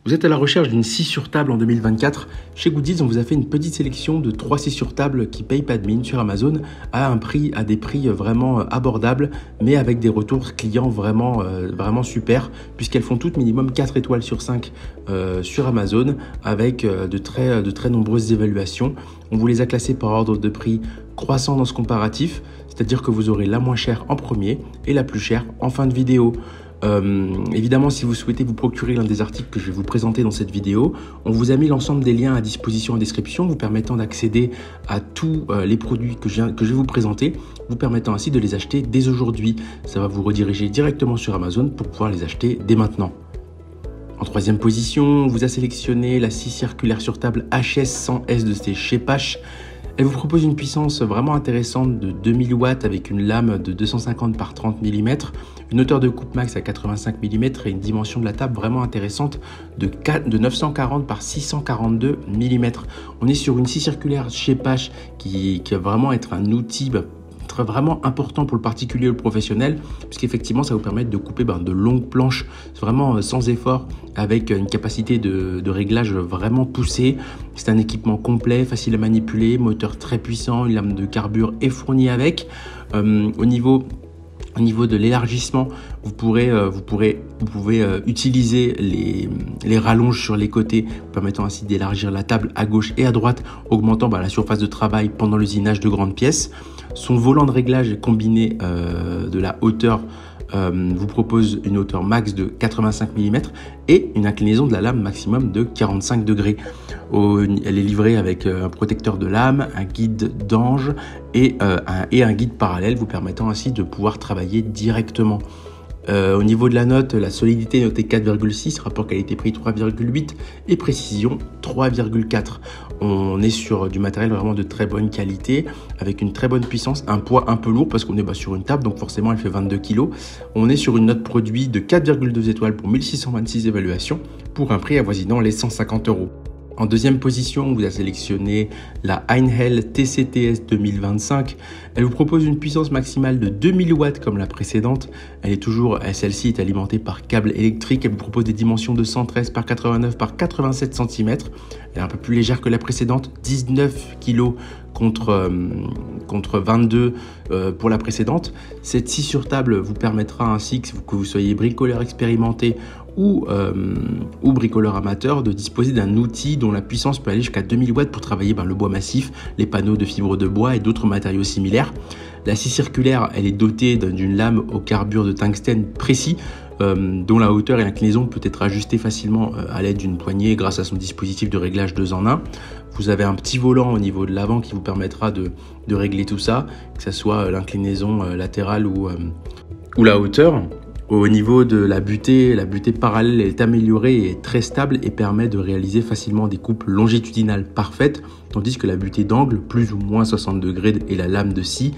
Vous êtes à la recherche d'une scie sur table en 2024. Chez Goodies, on vous a fait une petite sélection de 3 scies sur table qui payent pas de mine sur Amazon à des prix vraiment abordables, mais avec des retours clients vraiment super, puisqu'elles font toutes minimum 4 étoiles sur 5 sur Amazon, avec de très nombreuses évaluations. On vous les a classées par ordre de prix croissant dans ce comparatif, c'est-à-dire que vous aurez la moins chère en premier et la plus chère en fin de vidéo. Évidemment, si vous souhaitez vous procurer l'un des articles que je vais vous présenter dans cette vidéo, on vous a mis l'ensemble des liens à disposition en description, vous permettant d'accéder à tous les produits que je vais vous présenter, vous permettant ainsi de les acheter dès aujourd'hui. Ça va vous rediriger directement sur Amazon pour pouvoir les acheter dès maintenant. En troisième position, on vous a sélectionné la scie circulaire sur table HS100S de chez Pache. Elle vous propose une puissance vraiment intéressante de 2000 watts avec une lame de 250 par 30 mm, une hauteur de coupe max à 85 mm et une dimension de la table vraiment intéressante de 940 par 642 mm. On est sur une scie circulaire chez Pache qui va vraiment être un outil vraiment important pour le particulier ou le professionnel, puisqu'effectivement ça vous permet de couper de longues planches vraiment sans effort, avec une capacité de réglage vraiment poussée. C'est un équipement complet, facile à manipuler, moteur très puissant, une lame de carbure est fournie avec. Au niveau de l'élargissement, vous pouvez utiliser les rallonges sur les côtés, permettant ainsi d'élargir la table à gauche et à droite, augmentant la surface de travail pendant l'usinage de grandes pièces. Son volant de réglage combiné de la hauteur vous propose une hauteur max de 85 mm et une inclinaison de la lame maximum de 45 degrés. Elle est livrée avec un protecteur de lame, un guide d'ange et un guide parallèle, vous permettant ainsi de pouvoir travailler directement. Au niveau de la note, la solidité est notée 4,6, rapport qualité-prix 3,8 et précision 3,4. On est sur du matériel vraiment de très bonne qualité, avec une très bonne puissance, un poids un peu lourd parce qu'on est sur une table, donc forcément elle fait 22 kg. On est sur une note produit de 4,2 étoiles pour 1626 évaluations, pour un prix avoisinant les 150 €. En deuxième position, on vous a sélectionné la Einhell TCTS 2025. Elle vous propose une puissance maximale de 2000 watts comme la précédente. Celle-ci est alimentée par câble électrique. Elle vous propose des dimensions de 113 par 89 par 87 cm. Elle est un peu plus légère que la précédente, 19 kg contre 22 pour la précédente. Cette scie sur table vous permettra ainsi que vous soyez bricoleur expérimenté ou bricoleur amateur de disposer d'un outil dont la puissance peut aller jusqu'à 2000 watts pour travailler le bois massif, les panneaux de fibres de bois et d'autres matériaux similaires. La scie circulaire, elle est dotée d'une lame au carbure de tungstène précis, dont la hauteur et l'inclinaison peut être ajustée facilement à l'aide d'une poignée grâce à son dispositif de réglage 2 en 1. Vous avez un petit volant au niveau de l'avant qui vous permettra de régler tout ça, que ce soit l'inclinaison latérale ou la hauteur. Au niveau de la butée parallèle est améliorée et est très stable et permet de réaliser facilement des coupes longitudinales parfaites, tandis que la butée d'angle, plus ou moins 60 degrés, et la lame de scie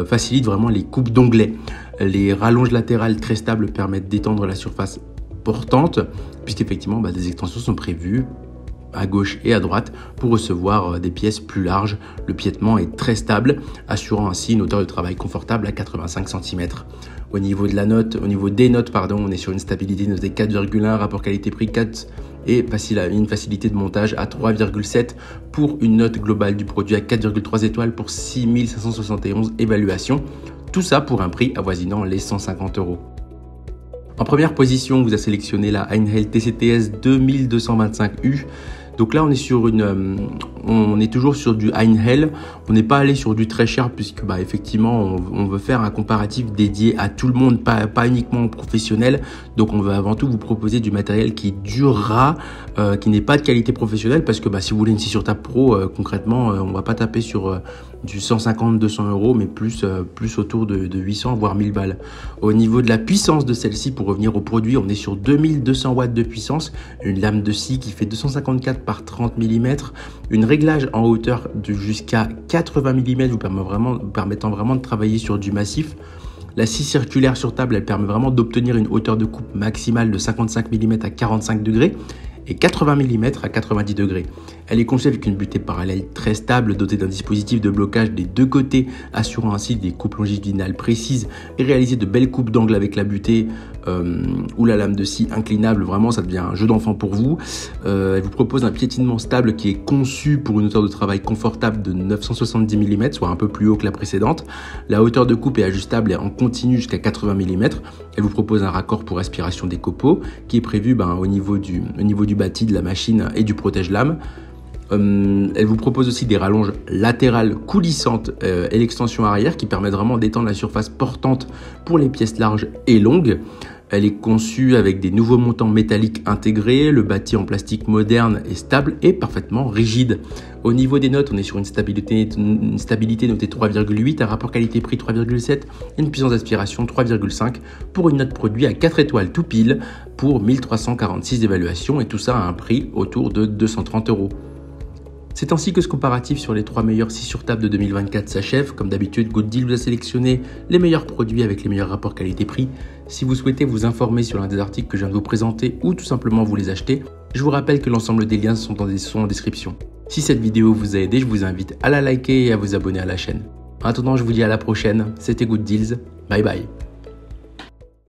facilite vraiment les coupes d'onglet. Les rallonges latérales très stables permettent d'étendre la surface portante, puisqu'effectivement des extensions sont prévues à gauche et à droite pour recevoir des pièces plus larges. Le piétement est très stable, assurant ainsi une hauteur de travail confortable à 85 cm. Au niveau des notes, on est sur une stabilité notée 4,1, rapport qualité-prix 4 et une facilité de montage à 3,7 pour une note globale du produit à 4,3 étoiles pour 6571 évaluations. Tout ça pour un prix avoisinant les 150 €. En première position, on vous a sélectionné la Einhell TCTS 2225U. Donc là, on est toujours sur du Einhell. On n'est pas allé sur du très cher puisque effectivement, on veut faire un comparatif dédié à tout le monde, pas uniquement aux professionnels. Donc on veut avant tout vous proposer du matériel qui durera, qui n'est pas de qualité professionnelle, parce que si vous voulez une scie sur table pro, concrètement, on va pas taper sur du 150-200 €, mais plus autour de 800 voire 1000 balles. Au niveau de la puissance de celle-ci, pour revenir au produit, on est sur 2200 watts de puissance, une lame de scie qui fait 254 par 30 mm, une réglage en hauteur de jusqu'à 80 mm vous permettant vraiment de travailler sur du massif. La scie circulaire sur table, elle permet vraiment d'obtenir une hauteur de coupe maximale de 55 mm à 45 degrés et 80 mm à 90 degrés. Elle est conçue avec une butée parallèle très stable, dotée d'un dispositif de blocage des deux côtés, assurant ainsi des coupes longitudinales précises et réaliser de belles coupes d'angle avec la butée ou la lame de scie inclinable, vraiment ça devient un jeu d'enfant pour vous. Elle vous propose un piétinement stable qui est conçu pour une hauteur de travail confortable de 970 mm, soit un peu plus haut que la précédente. La hauteur de coupe est ajustable et en continu jusqu'à 80 mm. Elle vous propose un raccord pour aspiration des copeaux qui est prévu au niveau du bâti de la machine et du protège-lame. Elle vous propose aussi des rallonges latérales coulissantes et l'extension arrière qui permettent vraiment d'étendre la surface portante pour les pièces larges et longues. Elle est conçue avec des nouveaux montants métalliques intégrés, le bâti en plastique moderne et stable et parfaitement rigide. Au niveau des notes, on est sur une stabilité notée 3,8, un rapport qualité-prix 3,7 et une puissance d'aspiration 3,5 pour une note produit à 4 étoiles tout pile pour 1346 d'évaluation et tout ça à un prix autour de 230 €. C'est ainsi que ce comparatif sur les 3 meilleurs scies sur table de 2024 s'achève. Comme d'habitude, Good Deal vous a sélectionné les meilleurs produits avec les meilleurs rapports qualité-prix. Si vous souhaitez vous informer sur l'un des articles que je viens de vous présenter ou tout simplement vous les acheter, je vous rappelle que l'ensemble des liens sont en description. Si cette vidéo vous a aidé, je vous invite à la liker et à vous abonner à la chaîne. En attendant, je vous dis à la prochaine. C'était Good Deals. Bye bye.